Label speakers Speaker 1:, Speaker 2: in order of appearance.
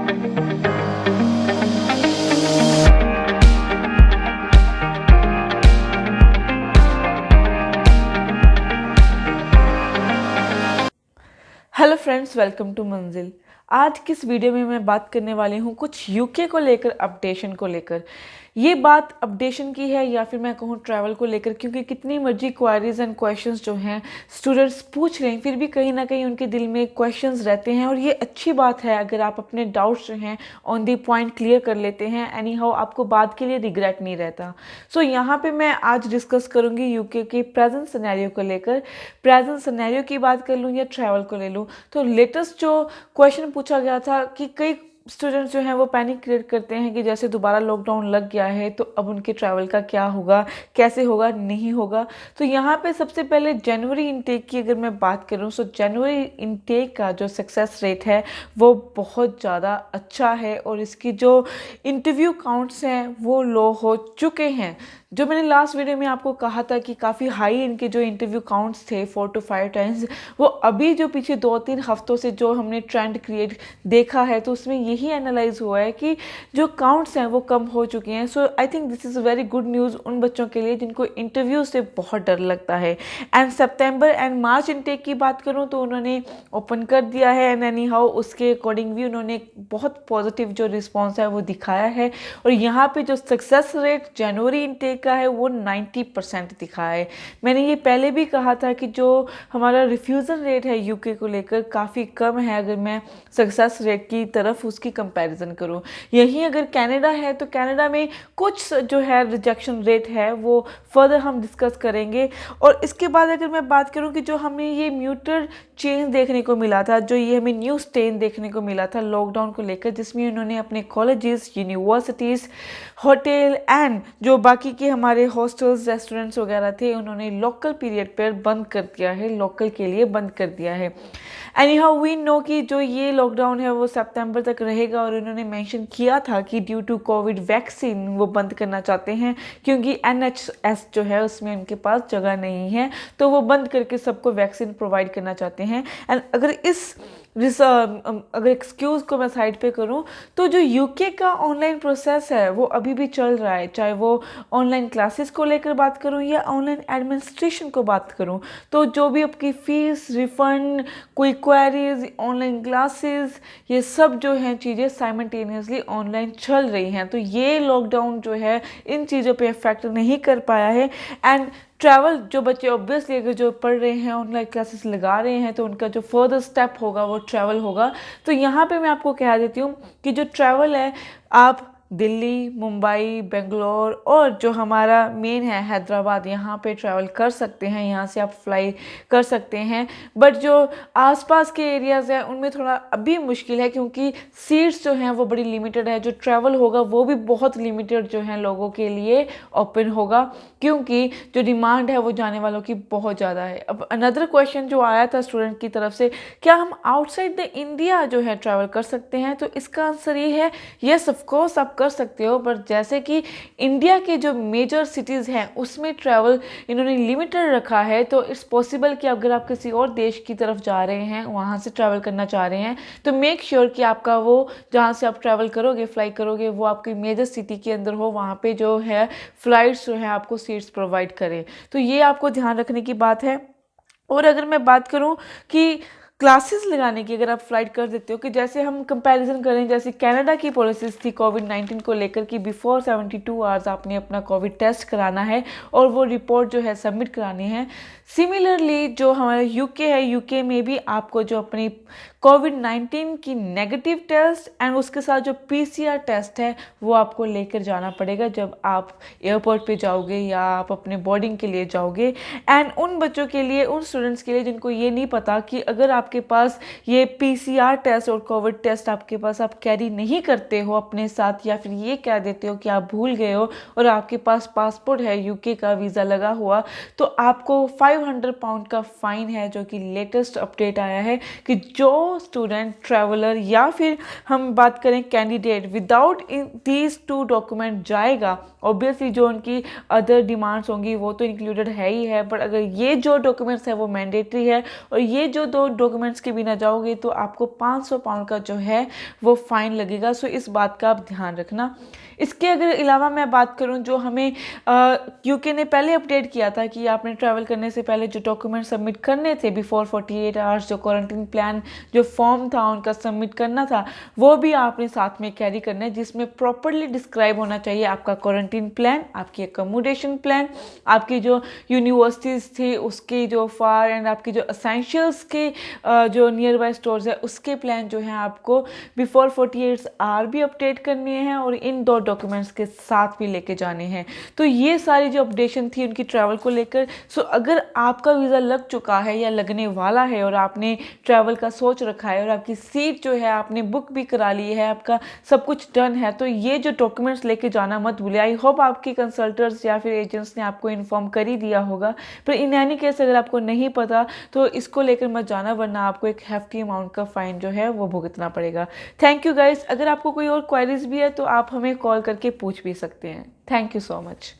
Speaker 1: Hello friends, welcome to मंजिल। आज की इस वीडियो में मैं बात करने वाली हूँ कुछ यूके को लेकर, अपडेशन को लेकर। ये बात अपडेशन की है या फिर मैं कहूँ ट्रैवल को लेकर, क्योंकि कितनी मर्जी क्वारीज एंड क्वेश्चंस जो हैं स्टूडेंट्स पूछ रहे हैं, फिर भी कहीं ना कहीं उनके दिल में क्वेश्चंस रहते हैं। और ये अच्छी बात है अगर आप अपने डाउट्स जो हैं ऑन दी पॉइंट क्लियर कर लेते हैं। एनी हाउ आपको बाद के लिए रिग्रेट नहीं रहता। सो यहाँ पे मैं आज डिस्कस करूँगी यूके के प्रेजेंट सिनेरियो को लेकर। प्रेजेंट सिनेरियो की बात कर लूँ या ट्रैवल को ले लूँ, तो लेटेस्ट जो क्वेश्चन पूछा गया था कि कई स्टूडेंट्स जो हैं वो पैनिक क्रिएट करते हैं कि जैसे दोबारा लॉकडाउन लग गया है तो अब उनके ट्रैवल का क्या होगा, कैसे होगा, नहीं होगा। तो यहाँ पे सबसे पहले जनवरी इनटेक की अगर मैं बात करूँ, तो जनवरी इनटेक का जो सक्सेस रेट है वो बहुत ज़्यादा अच्छा है और इसकी जो इंटरव्यू काउंट्स हैं वो लो हो चुके हैं। जो मैंने लास्ट वीडियो में आपको कहा था कि काफ़ी हाई इनके जो इंटरव्यू काउंट्स थे 4 to 5 टाइम्स, वो अभी जो पीछे 2-3 हफ्तों से जो हमने ट्रेंड क्रिएट देखा है तो उसमें यही एनालाइज हुआ है कि जो काउंट्स हैं वो कम हो चुके हैं। So I think this is very good news उन बच्चों के लिए जिनको इंटरव्यू से बहुत डर लगता है। And September and March intake की बात करूँ तो उन्होंने ओपन कर दिया है एंड एनी हाउ उसके अकॉर्डिंग भी उन्होंने बहुत पॉजिटिव जो रिस्पॉन्स है वो दिखाया है। और यहाँ पे जो सक्सेस रेट जनवरी इनटेक का है वो 90% दिखा है। मैंने ये पहले भी कहा था कि जो हमारा रिफ्यूज़ल रेट है यूके को लेकर काफ़ी कम है अगर मैं सक्सेस रेट की तरफ उसकी कंपैरिजन करूँ। यहीं अगर कनाडा है तो कनाडा में कुछ जो है रिजेक्शन रेट है वो फर्दर हम डिस्कस करेंगे। और इसके बाद अगर मैं बात करूँ कि जो हमें ये म्यूटेड चेंज देखने को मिला था, जो ये हमें न्यू स्ट्रेन देखने को मिला था लॉकडाउन को लेकर, जिसमें उन्होंने अपने कॉलेजेस, यूनिवर्सिटीज़, होटल एंड जो बाकी के हमारे हॉस्टल्स, रेस्टोरेंट्स वगैरह थे उन्होंने लोकल पीरियड पर बंद कर दिया है, लोकल के लिए बंद कर दिया है। एनी हाउ वी नो कि जो ये लॉकडाउन है वो सितंबर तक रहेगा और उन्होंने मेंशन किया था कि ड्यू टू कोविड वैक्सीन वो बंद करना चाहते हैं, क्योंकि NHS जो है उसमें उनके पास जगह नहीं है तो वो बंद करके सबको वैक्सीन प्रोवाइड करना चाहते हैं। एंड अगर एक्सक्यूज़ को मैं साइड पे करूं तो जो यूके का ऑनलाइन प्रोसेस है वो अभी भी चल रहा है, चाहे वो ऑनलाइन क्लासेस को लेकर बात करूं या ऑनलाइन एडमिनिस्ट्रेशन को बात करूं। तो जो भी आपकी फीस रिफंड, कोई क्वेरीज, ऑनलाइन क्लासेस, ये सब जो हैं चीज़ें साइमल्टेनियसली ऑनलाइन चल रही हैं। तो ये लॉकडाउन जो है इन चीज़ों पे इफेक्ट नहीं कर पाया है। एंड ट्रैवल जो बच्चे ऑब्वियसली अगर जो पढ़ रहे हैं, ऑनलाइन क्लासेस लगा रहे हैं, तो उनका जो फर्दर स्टेप होगा वो ट्रैवल होगा। तो यहाँ पे मैं आपको कह देती हूँ कि जो ट्रैवल है आप दिल्ली, मुंबई, बेंगलोर और जो हमारा मेन है हैदराबाद, यहाँ पे ट्रैवल कर सकते हैं, यहाँ से आप फ्लाई कर सकते हैं। बट जो आसपास के एरियाज़ हैं उनमें थोड़ा अभी मुश्किल है क्योंकि सीट्स जो हैं वो बड़ी लिमिटेड है। जो ट्रैवल होगा वो भी बहुत लिमिटेड जो हैं लोगों के लिए ओपन होगा, क्योंकि जो डिमांड है वो जाने वालों की बहुत ज़्यादा है। अब अनदर क्वेश्चन जो आया था स्टूडेंट की तरफ से, क्या हम आउटसाइड द इंडिया जो है ट्रैवल कर सकते हैं? तो इसका आंसर ये है येस, ऑफ कोर्स आप कर सकते हो। पर जैसे कि इंडिया के जो मेजर सिटीज़ हैं उसमें ट्रैवल इन्होंने लिमिटेड रखा है, तो इट्स पॉसिबल कि अगर आप किसी और देश की तरफ जा रहे हैं, वहाँ से ट्रैवल करना चाह रहे हैं, तो मेक श्योर कि आपका वो जहाँ से आप ट्रैवल करोगे, फ्लाई करोगे, वो आपकी मेजर सिटी के अंदर हो, वहाँ पे जो है फ्लाइट्स जो है आपको सीट्स प्रोवाइड करें। तो ये आपको ध्यान रखने की बात है। और अगर मैं बात करूँ कि क्लासेस लगाने की, अगर आप फ्लाइट कर देते हो, कि जैसे हम कंपैरिजन करें, जैसे कनाडा की पॉलिसीज थी कोविड-19 को लेकर कि बिफोर 72 आवर्स आपने अपना कोविड टेस्ट कराना है और वो रिपोर्ट जो है सबमिट करानी है। सिमिलरली जो हमारा यूके है, यूके में भी आपको जो अपनी कोविड-19 की नेगेटिव टेस्ट एंड उसके साथ जो PCR टेस्ट है वो आपको लेकर जाना पड़ेगा जब आप एयरपोर्ट पे जाओगे या आप अपने बोर्डिंग के लिए जाओगे। एंड उन बच्चों के लिए, उन स्टूडेंट्स के लिए जिनको ये नहीं पता कि अगर आपके पास ये PCR टेस्ट और कोविड टेस्ट आपके पास आप कैरी नहीं करते हो अपने साथ, या फिर ये कह देते हो कि आप भूल गए हो और आपके पास पासपोर्ट है, यूके का वीज़ा लगा हुआ, तो आपको 500 पाउंड का फ़ाइन है, जो कि लेटेस्ट अपडेट आया है कि जो स्टूडेंट, ट्रैवलर या फिर हम बात करें कैंडिडेट विदाउट दीज 2 डॉक्यूमेंट जाएगा, ऑब्वियसली जो उनकी अदर डिमांड्स होंगी वो तो इंक्लूडेड है ही है, बट अगर ये जो डॉक्यूमेंट्स है वो मैंडेटरी है और ये जो 2 डॉक्यूमेंट्स के बिना जाओगे तो आपको 500 पाउंड का जो है वो फाइन लगेगा। सो इस बात का आप ध्यान रखना। इसके अगर अलावा मैं बात करूं, जो हमें यूके ने पहले अपडेट किया था कि आपने ट्रैवल करने से पहले जो डॉक्यूमेंट सबमिट करने थे बिफोर 48 आवर्स, जो क्वारंटीन प्लान जो फॉर्म था उनका सबमिट करना था, वो भी आपने साथ में कैरी करना है, जिसमें प्रॉपरली डिस्क्राइब होना चाहिए आपका क्वारंटीन प्लान, आपकी अकोमोडेशन प्लान, आपकी जो यूनिवर्सिटीज़ थी उसके जो फार एंड आपकी जो असेंशियल्स के जो नियर बाय स्टोर्स है उसके प्लान जो है आपको बिफोर 48 आवर भी अपडेट करने हैं और इन 2 डॉक्यूमेंट्स के साथ भी लेके जाने हैं। तो ये सारी जो अपडेशन थी उनकी ट्रैवल को लेकर। सो अगर आपका वीज़ा लग चुका है या लगने वाला है और आपने ट्रैवल का सोच रखा है और आपकी सीट जो है आपने बुक भी करा ली है, आपका सब कुछ डन है, तो ये जो डॉक्यूमेंट्स लेके जाना मत भूलिए। आई होप आपकी कंसल्टर्स या फिर एजेंट्स ने आपको इन्फॉर्म कर ही दिया होगा, पर इन एनी केस अगर आपको नहीं पता तो इसको लेकर मत जाना, वरना आपको एक हेफ्टी अमाउंट का फाइन जो है वो भुगतना पड़ेगा। Thank you guys. अगर आपको कोई और क्वेरीज भी है तो आप हमें कॉल करके पूछ भी सकते हैं। Thank you so much.